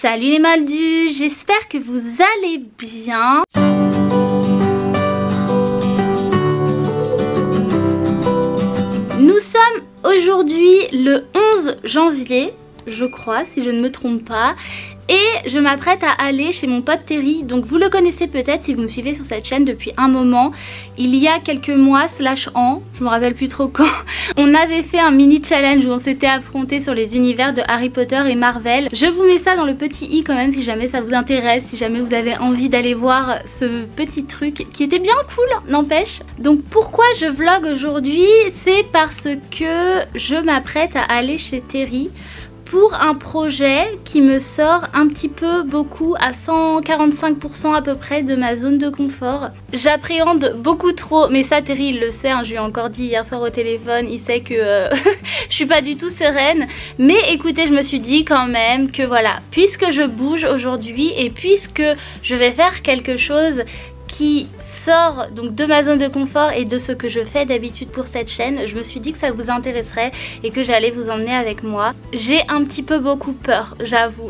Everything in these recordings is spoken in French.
Salut les moldus, j'espère que vous allez bien. Nous sommes aujourd'hui le 11 janvier, je crois, si je ne me trompe pas. Et je m'apprête à aller chez mon pote Terry. Donc vous le connaissez peut-être si vous me suivez sur cette chaîne depuis un moment. Il y a quelques mois / ans, je me rappelle plus trop quand, on avait fait un mini challenge où on s'était affrontés sur les univers de Harry Potter et Marvel. Je vous mets ça dans le petit i quand même si jamais ça vous intéresse, si jamais vous avez envie d'aller voir ce petit truc qui était bien cool, n'empêche. Donc pourquoi je vlog aujourd'hui? C'est parce que je m'apprête à aller chez Terry pour un projet qui me sort un petit peu beaucoup à 145% à peu près de ma zone de confort. J'appréhende beaucoup trop, mais ça Terry il le sait, hein, je lui ai encore dit hier soir au téléphone, il sait que je suis pas du tout sereine. Mais écoutez, je me suis dit quand même que voilà, puisque je bouge aujourd'hui et puisque je vais faire quelque chose qui sort donc de ma zone de confort et de ce que je fais d'habitude pour cette chaîne, je me suis dit que ça vous intéresserait et que j'allais vous emmener avec moi. J'ai un petit peu beaucoup peur, j'avoue.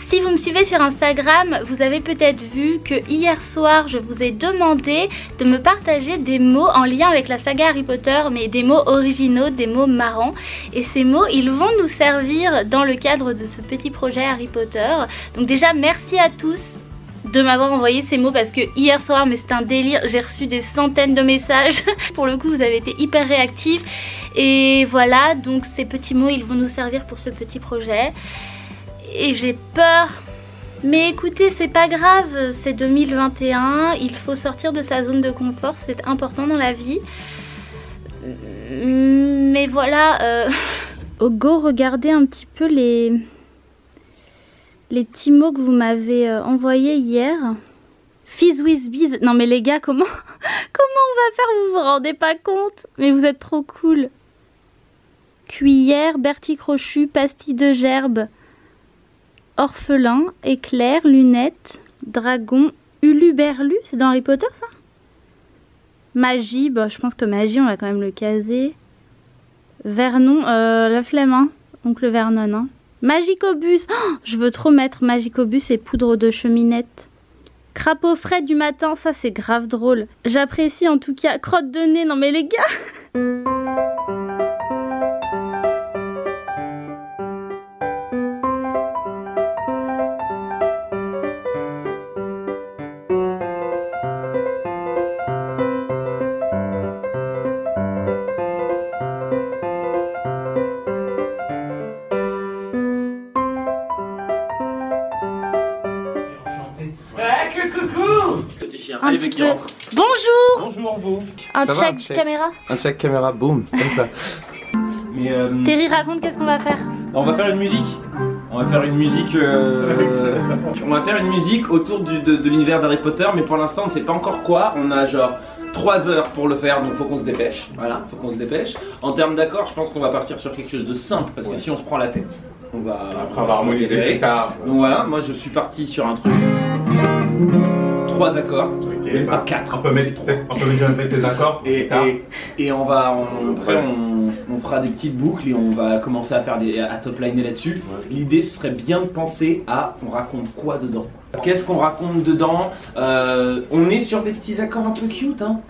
Si vous me suivez sur Instagram, vous avez peut-être vu que hier soir je vous ai demandé de me partager des mots en lien avec la saga Harry Potter, mais des mots originaux, des mots marrants, et ces mots ils vont nous servir dans le cadre de ce petit projet Harry Potter. Donc déjà merci à tous de m'avoir envoyé ces mots parce que hier soir, mais c'est un délire, j'ai reçu des centaines de messages. Pour le coup vous avez été hyper réactifs et voilà, donc ces petits mots ils vont nous servir pour ce petit projet et j'ai peur. Mais écoutez, c'est pas grave, c'est 2021, il faut sortir de sa zone de confort, c'est important dans la vie. Mais voilà, go regarder un petit peu les petits mots que vous m'avez envoyés hier. Fizz with biz. Non mais les gars, comment on va faire? Vous vous rendez pas compte? Mais vous êtes trop cool. Cuillère, Bertie Crochu, pastille de gerbe, orphelin, éclair, lunettes, dragon, uluberlu. C'est dans Harry Potter ça? Magie, bah, je pense que magie on va quand même le caser. Vernon, la flemme hein, oncle Vernon hein. Magicobus, oh, je veux trop mettre Magicobus et poudre de cheminette. Crapaud frais du matin, ça c'est grave drôle. J'apprécie en tout cas. Crotte de nez, non mais les gars. Coucou! Petit chien, allez mec qui rentre. Bonjour! Bonjour vous. Un check caméra? Un check caméra, boum, comme ça. Mais Terry, raconte qu'est-ce qu'on va faire? on va faire une musique. On va faire une musique autour de l'univers d'Harry Potter, mais pour l'instant on ne sait pas encore quoi. On a genre 3 heures pour le faire, donc faut qu'on se dépêche. Voilà, faut qu'on se dépêche. En termes d'accords, je pense qu'on va partir sur quelque chose de simple, parce que si on se prend la tête, on va harmoniser plus tard. Donc voilà, moi je suis parti sur un truc. 3 accords, même pas 4. On peut mettre les accords. Et on va, après on fera des petites boucles et on va commencer à faire à top liner là-dessus. Ouais. L'idée ce serait bien de penser à on raconte quoi dedans. Qu'est-ce qu'on raconte dedans? On est sur des petits accords un peu cute hein.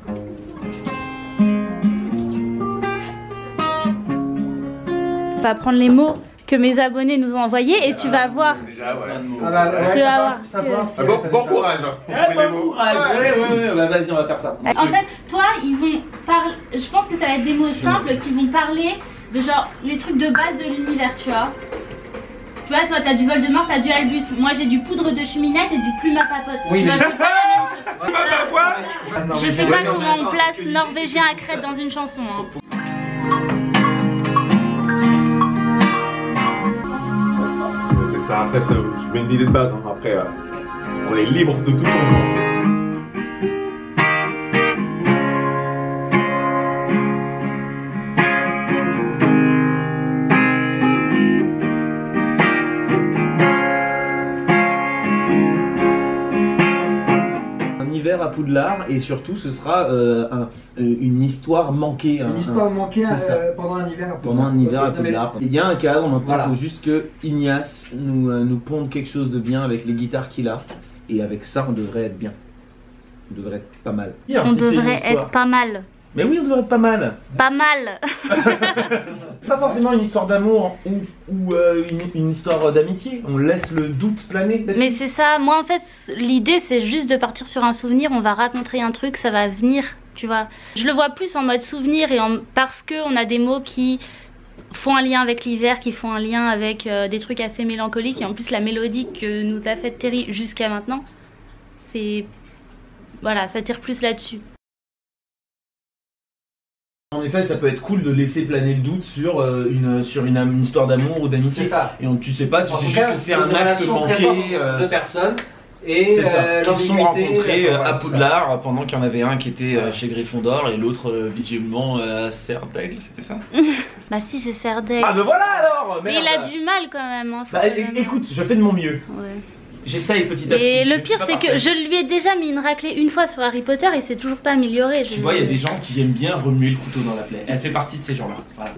On va prendre les mots que mes abonnés nous ont envoyés et tu vas voir. Déjà, ouais. Tu vas voir. Bon courage. Bon courage. Ouais. Bah, vas-y, on va faire ça. En fait, toi, ils vont parler. Je pense que ça va être des mots simples qui vont parler de genre les trucs de base de l'univers, tu vois. Tu vois, toi, t'as du Voldemort, t'as du Albus. Moi, j'ai du poudre de cheminette et du plume à papote. Oui. Tu vois, c'est pas la même chose. Je sais pas comment on place norvégien à crête dans une chanson. Hein. C'est ça, après, je mets une idée de base. Hein. Après, on est libre de tout changement. hiver à Poudlard et surtout ce sera une histoire manquée. Une histoire manquée pendant un hiver à Poudlard. Pendant un hiver à Poudlard. Il y a un cadre, maintenant il faut juste que Ignace nous ponde quelque chose de bien avec les guitares qu'il a. Et avec ça, on devrait être bien. On devrait être pas mal. On devrait être pas mal. Mais oui, on devrait être pas mal. Pas mal. Pas forcément une histoire d'amour ou une histoire d'amitié. On laisse le doute planer. Mais c'est ça. Moi, en fait, l'idée, c'est juste de partir sur un souvenir. On va raconter un truc, ça va venir, tu vois. Je le vois plus en mode souvenir et parce qu'on a des mots qui font un lien avec l'hiver, qui font un lien avec des trucs assez mélancoliques. Et en plus, la mélodie que nous a faite Terry jusqu'à maintenant, c'est... Voilà, ça tire plus là-dessus. En effet, ça peut être cool de laisser planer le doute sur une histoire d'amour ou d'amitié. C'est ça. Et tu sais pas, tu sais juste que c'est une un acte relation très manqué. forte de personnes. Et Ils se sont rencontrés à Poudlard voilà. pendant qu'il y en avait un qui était chez Gryffondor et l'autre visiblement à Serdaigle, c'était ça? Bah si, c'est Serdaigle. Ah ben voilà alors. Mais il a du mal quand même. Hein, bah, écoute, je fais de mon mieux. Ouais. J'essaye petit à petit. Et le pire, c'est que je lui ai déjà mis une raclée une fois sur Harry Potter et c'est toujours pas amélioré. Tu vois, il y a des gens qui aiment bien remuer le couteau dans la plaie. Elle fait partie de ces gens-là. Voilà.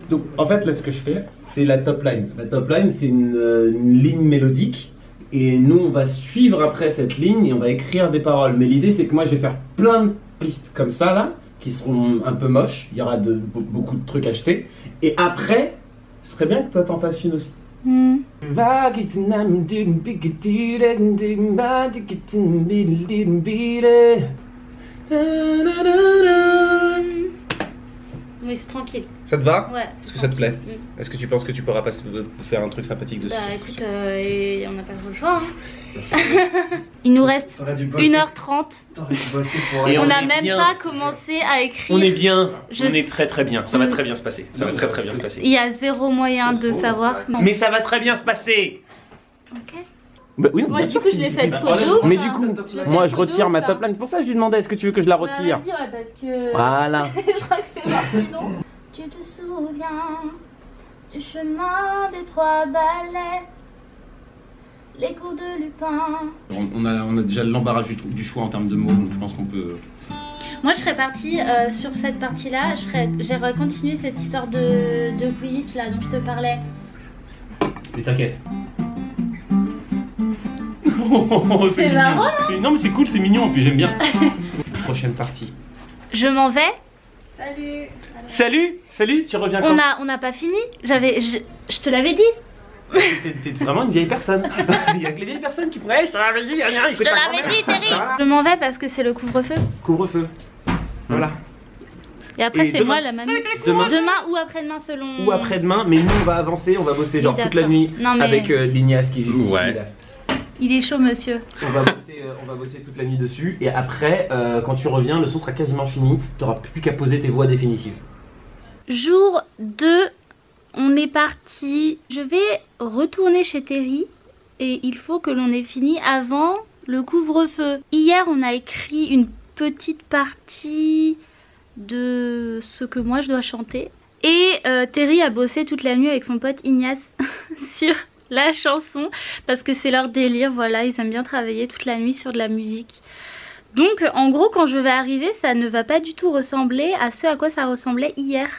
Donc en fait là ce que je fais c'est la top line. La top line c'est une ligne mélodique et nous on va suivre après cette ligne et on va écrire des paroles. Mais l'idée c'est que moi je vais faire plein de pistes comme ça là qui seront un peu moches. Il y aura beaucoup de trucs achetés. Et après, ce serait bien que toi t'en fasses une aussi. Oui, c'est tranquille. Ça te va? Ouais. Est-ce que ça te plaît? Est-ce que tu penses que tu pourras faire un truc sympathique dessus? Bah écoute, on n'a pas trop le choix. Hein. Il nous reste 1h30. Et on n'a même pas commencé à écrire. On est bien, on est très très bien. Ça va très bien se passer. Ça va très très bien se passer. Il y a zéro moyen de savoir. Mais ça va très bien se passer. Ok. Bah oui, Moi du coup je l'ai fait de photo. Mais du coup, moi je retire ma top line. C'est pour ça que je lui demandais est-ce que tu veux que je la retire. Vas-y, ouais, parce que... Voilà. Je crois que c'est parti, non? Tu te souviens du chemin des 3 balais, les cours de Lupin. On a déjà l'embarras du choix en termes de mots, donc je pense qu'on peut... Moi je serais partie sur cette partie-là, j'aurais continué cette histoire de Quidditch là dont je te parlais. Mais t'inquiète. C'est marrant, non mais c'est cool, c'est mignon, et puis j'aime bien. Prochaine partie. Je m'en vais. Salut. Salut, tu reviens quand? On n'a pas fini. Je te l'avais dit. T'es vraiment une vieille personne. Il y a que les vieilles personnes qui pourraient. Je te l'avais dit, Je te l'avais dit, Terry. Je m'en vais parce que c'est le couvre-feu. Couvre-feu. Voilà. Et après c'est demain, moi la mamie. Demain ou après-demain selon. Ou après-demain, mais nous on va avancer, on va bosser genre toute la nuit avec l'Ignace qui est juste ici. Là. Il est chaud monsieur. On va bosser toute la nuit dessus et après quand tu reviens le son sera quasiment fini, t'auras plus qu'à poser tes voix définitives. Jour 2, on est parti. Je vais retourner chez Terry et il faut que l'on ait fini avant le couvre-feu. Hier on a écrit une petite partie de ce que moi je dois chanter et Terry a bossé toute la nuit avec son pote Ignace sur la chanson parce que c'est leur délire, voilà, ils aiment bien travailler toute la nuit sur de la musique. Donc en gros quand je vais arriver ça ne va pas du tout ressembler à ce à quoi ça ressemblait hier.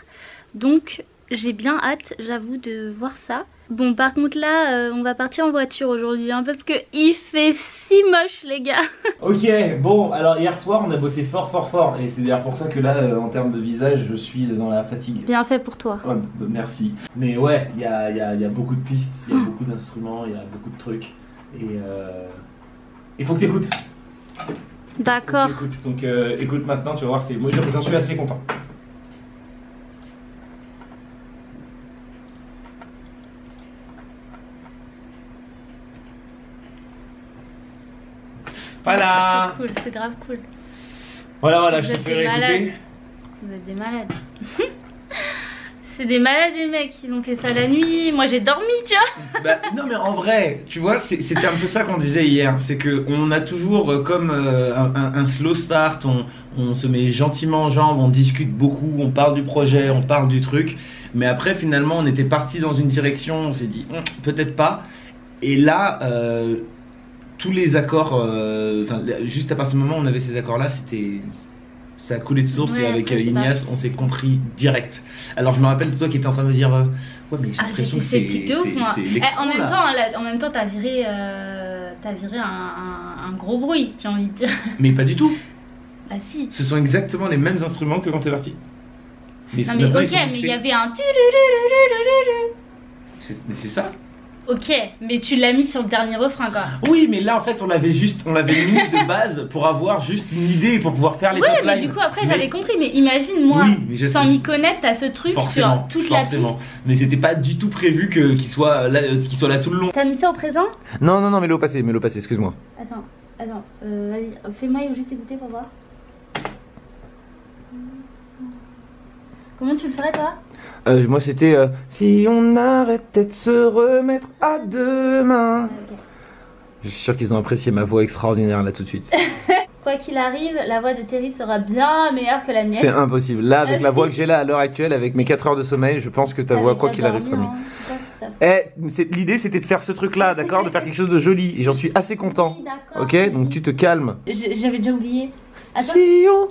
Donc j'ai bien hâte, j'avoue, de voir ça. Bon par contre là on va partir en voiture aujourd'hui hein, parce que il fait si moche les gars. Ok, bon alors hier soir on a bossé fort et c'est d'ailleurs pour ça que là en termes de visage je suis dans la fatigue. Bien fait pour toi. Ouais, merci. Mais ouais, il y a beaucoup de pistes, il y a beaucoup d'instruments, il y a beaucoup de trucs et il faut que t'écoutes. D'accord. Donc écoute maintenant, tu vas voir, moi j'en suis assez content. Voilà. C'est cool, c'est grave cool. Voilà, Vous je te êtes fais des malades. réécouter. Vous êtes des malades. c'est des malades les mecs, ils ont fait ça la nuit, moi j'ai dormi tu vois. Bah, non mais en vrai, tu vois, c'était un peu ça qu'on disait hier, c'est que on a toujours comme un slow start, on se met gentiment en jambes, on discute beaucoup, on parle du projet, on parle du truc, mais après finalement on était parti dans une direction, on s'est dit peut-être pas, et là tous les accords, juste à partir du moment où on avait ces accords là, ça a coulé de source, et avec Ignace on s'est compris direct. Alors je me rappelle de toi qui étais en train de me dire ouais mais j'ai l'impression que c'est en même temps t'as viré un gros bruit, j'ai envie de dire. Mais pas du tout. Bah si. Ce sont exactement les mêmes instruments que quand t'es parti. Mais non mais ok, mais il y avait un mais c'est ça. Ok, mais tu l'as mis sur le dernier refrain quoi. Oui, mais là en fait on l'avait mis de base pour avoir juste une idée, pour pouvoir faire les top lines. Ouais, mais du coup après j'avais compris, mais imagine moi, sans m'y connaître, t'as ce truc sur toute la piste. Mais c'était pas du tout prévu qu'il soit là tout le long. T'as mis ça au présent? Non, mets-le au passé, excuse-moi. Attends, vas-y, fais-moi juste écouter pour voir. Comment tu le ferais toi? Moi c'était si on arrêtait de se remettre à deux mains. Okay. Je suis sûr qu'ils ont apprécié ma voix extraordinaire là tout de suite. Quoi qu'il arrive, la voix de Terry sera bien meilleure que la mienne. C'est impossible. Là avec la voix que j'ai là à l'heure actuelle, avec mes 4 heures de sommeil, je pense que ta voix quoi qu'il arrive sera mieux. L'idée c'était de faire ce truc là, d'accord, de faire quelque chose de joli, et j'en suis assez content. Oui, ok, donc tu te calmes. J'avais déjà oublié. Attends. Si on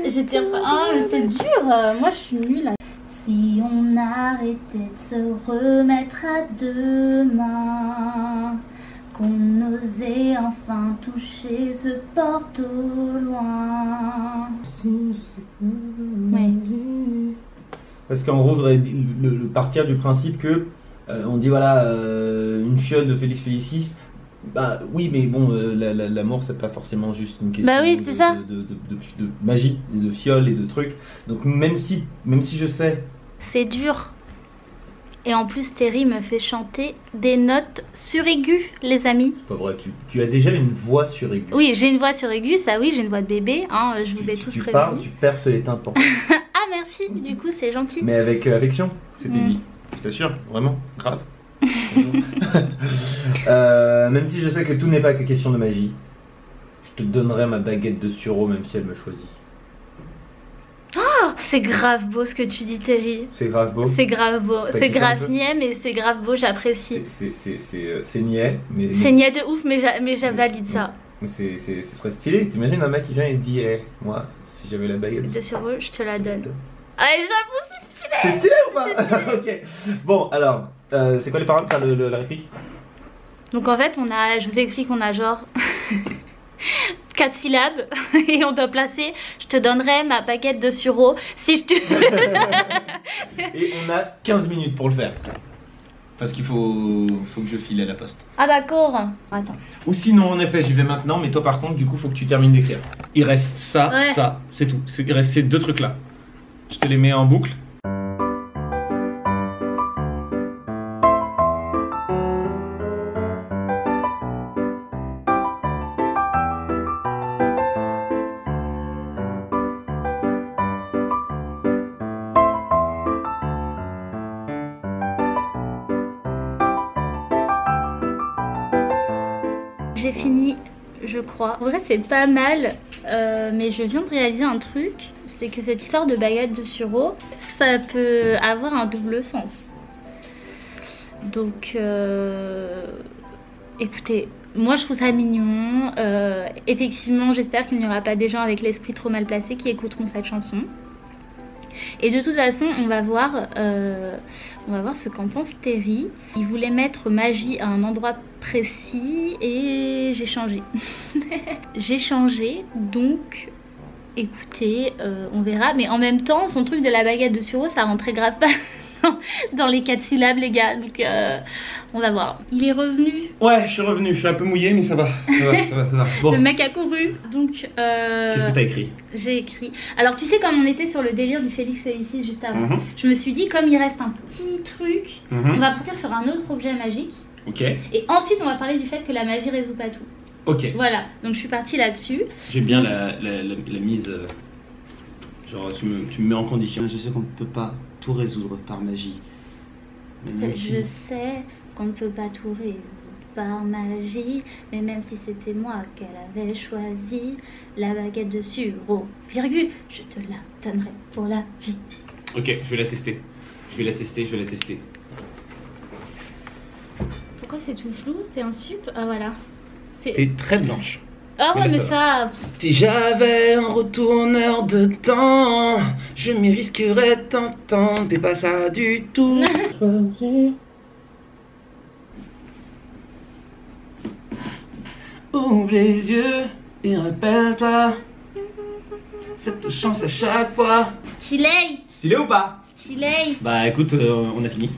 J'étais c'est dur, moi je suis nulle. Si on arrêtait de se remettre à deux mains, qu'on osait enfin toucher ce porte au loin. Oui. Parce qu'en gros, je voudrais partir du principe que on dit voilà une fiole de Félix Félicis. Bah oui, mais bon, l'amour c'est pas forcément juste une question de magie, et de fiole et de trucs. Donc même si je sais. C'est dur. Et en plus Terry me fait chanter des notes suraiguës, les amis. C'est pas vrai, tu as déjà une voix suraiguë. Oui, j'ai une voix suraiguë, ça oui, j'ai une voix de bébé, hein, je vous ai tous prévenu. Tu parles, tu perces les tympans. Ah merci, du coup c'est gentil. Mais avec affection, c'était dit. Je t'assure, vraiment, grave. Même si je sais que tout n'est pas que question de magie, je te donnerai ma baguette de sureau même si elle me choisit. Oh, c'est grave beau ce que tu dis Terry. C'est grave beau. C'est grave beau. C'est grave niais mais c'est grave beau, j'apprécie. C'est niais mais... C'est niais de ouf mais j'valide ça. Mais ce serait stylé, t'imagines un mec qui vient et te dit hey, moi si j'avais la baguette de sureau je te la donne. Allez j'avoue c'est stylé. C'est stylé ou pas? Ok. Bon alors, c'est quoi les paroles, la réplique? Donc en fait je vous explique, on a genre 4 syllabes et on doit placer je te donnerai ma baguette de sureau si je te... Et on a 15 minutes pour le faire. Parce qu'il faut que je file à la poste. Ah d'accord. Attends. Ou sinon en effet j'y vais maintenant, mais toi par contre du coup faut que tu termines d'écrire. Il reste ça, ça, c'est tout. Il reste ces deux trucs là. Je te les mets en boucle. J'ai fini, je crois. En vrai c'est pas mal, mais je viens de réaliser un truc, c'est que cette histoire de baguette de sureau, ça peut avoir un double sens. Donc, écoutez, moi je trouve ça mignon. Effectivement, j'espère qu'il n'y aura pas des gens avec l'esprit trop mal placé qui écouteront cette chanson. Et de toute façon, on va voir ce qu'en pense Terry. Il voulait mettre magie à un endroit précis et j'ai changé. J'ai changé, donc écoutez, on verra. Mais en même temps, son truc de la baguette de sureau, ça rentrait grave pas dans les 4 syllabes les gars, donc on va voir. Il est revenu. Ouais, je suis revenu, je suis un peu mouillé mais ça va. Ça va. Bon. Le mec a couru, donc qu'est-ce que t'as écrit? J'ai écrit. Alors tu sais, comme on était sur le délire du Félix Félicis juste avant, je me suis dit comme il reste un petit truc, on va partir sur un autre objet magique. Ok. Et ensuite on va parler du fait que la magie résout pas tout. Ok. Voilà, donc je suis partie là-dessus. J'aime bien la mise. Genre, tu me mets en condition. Je sais qu'on ne peut pas tout résoudre par magie. Mais même Je sais qu'on ne peut pas tout résoudre par magie, mais même si c'était moi qu'elle avait choisi, la baguette de sureau, virgule, je te la donnerai pour la vie. Ok, je vais la tester. Je vais la tester. Pourquoi c'est tout flou? C'est un sup? Ah voilà. T'es très blanche. Ah ouais, mais ça ça... Si j'avais un retourneur de temps, je m'y risquerais tant, mais pas ça du tout. Ouvre les yeux et rappelle-toi cette chance à chaque fois. Stylé. Stylé ou pas? Stylé. Bah écoute, on a fini.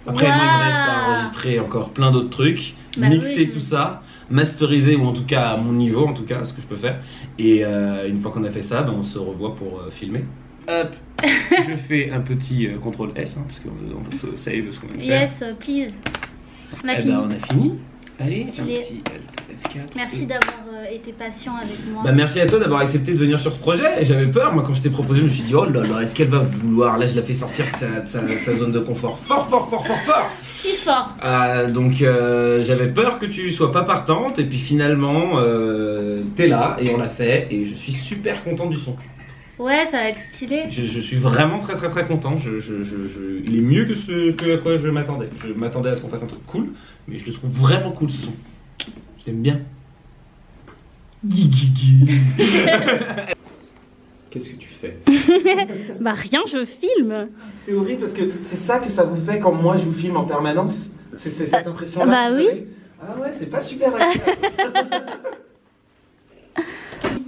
Après, moi, il me reste à enregistrer encore plein d'autres trucs, Bah mixer oui. tout ça, masteriser, ou en tout cas à mon niveau, en tout cas, ce que je peux faire. Et une fois qu'on a fait ça, ben, on se revoit pour filmer. Hop, je fais un petit CTRL S, hein, parce qu'on peut se save ce qu'on vient de faire. Yes, please. On a Eh fini. ben, on a fini. Allez, Stylé. un petit Alt F4. Merci d'avoir été patient avec moi. Bah merci à toi d'avoir accepté de venir sur ce projet. J'avais peur, moi quand je t'ai proposé, je me suis dit oh là là, est-ce qu'elle va vouloir? Là je la fais sortir de sa zone de confort. Fort. Si fort. Donc j'avais peur que tu sois pas partante et puis finalement t'es là et on l'a fait et je suis super content du son. Ouais, ça va être stylé. Je suis vraiment très content. Il est mieux que ce à quoi je m'attendais. Je m'attendais à ce qu'on fasse un truc cool, mais je le trouve vraiment cool ce son. J'aime bien. Qu'est-ce que tu fais? Bah rien, je filme. C'est horrible parce que c'est ça que ça vous fait quand moi je vous filme en permanence. C'est cette impression-là. Bah que vous oui. avez. Ah ouais, c'est pas super agréable.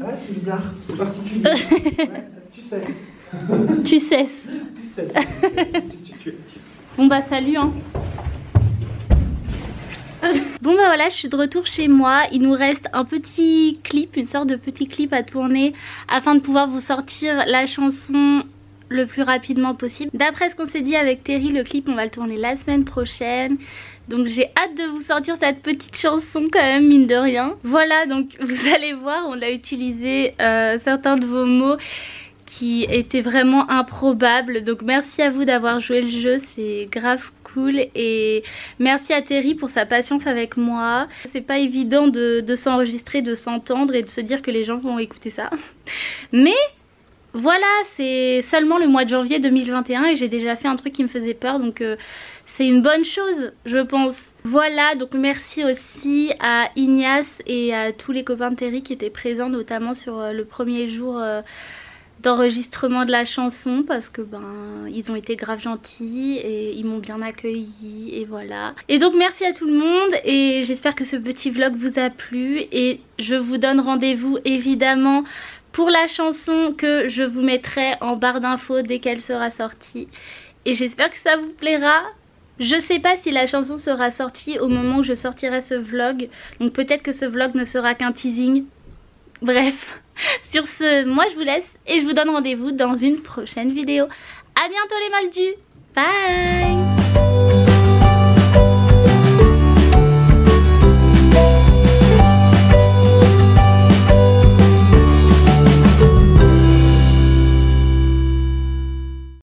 Ouais, c'est bizarre, c'est particulier. Ouais, tu cesses. Tu cesses. Tu cesses. Bon bah salut hein. Bon bah voilà, je suis de retour chez moi. Il nous reste un petit clip, une sorte de petit clip à tourner afin de pouvoir vous sortir la chanson le plus rapidement possible. D'après ce qu'on s'est dit avec Terry, le clip on va le tourner la semaine prochaine. Donc j'ai hâte de vous sortir cette petite chanson quand même, mine de rien. Voilà, donc vous allez voir, on a utilisé certains de vos mots qui étaient vraiment improbables. Donc merci à vous d'avoir joué le jeu, c'est grave cool. Et merci à Terry pour sa patience avec moi. C'est pas évident de s'enregistrer, de s'entendre et de se dire que les gens vont écouter ça. Mais voilà, c'est seulement le mois de janvier 2021 et j'ai déjà fait un truc qui me faisait peur. Donc c'est une bonne chose, je pense. Voilà, donc merci aussi à Ignace et à tous les copains de Terry qui étaient présents, notamment sur le premier jour d'enregistrement de la chanson, parce que ben ils ont été grave gentils et ils m'ont bien accueilli et voilà. Et donc merci à tout le monde et j'espère que ce petit vlog vous a plu et je vous donne rendez-vous évidemment pour la chanson que je vous mettrai en barre d'infos dès qu'elle sera sortie. Et j'espère que ça vous plaira. Je sais pas si la chanson sera sortie au moment où je sortirai ce vlog. Donc peut-être que ce vlog ne sera qu'un teasing. Bref, sur ce, moi je vous laisse et je vous donne rendez-vous dans une prochaine vidéo. A bientôt les moldus. Bye.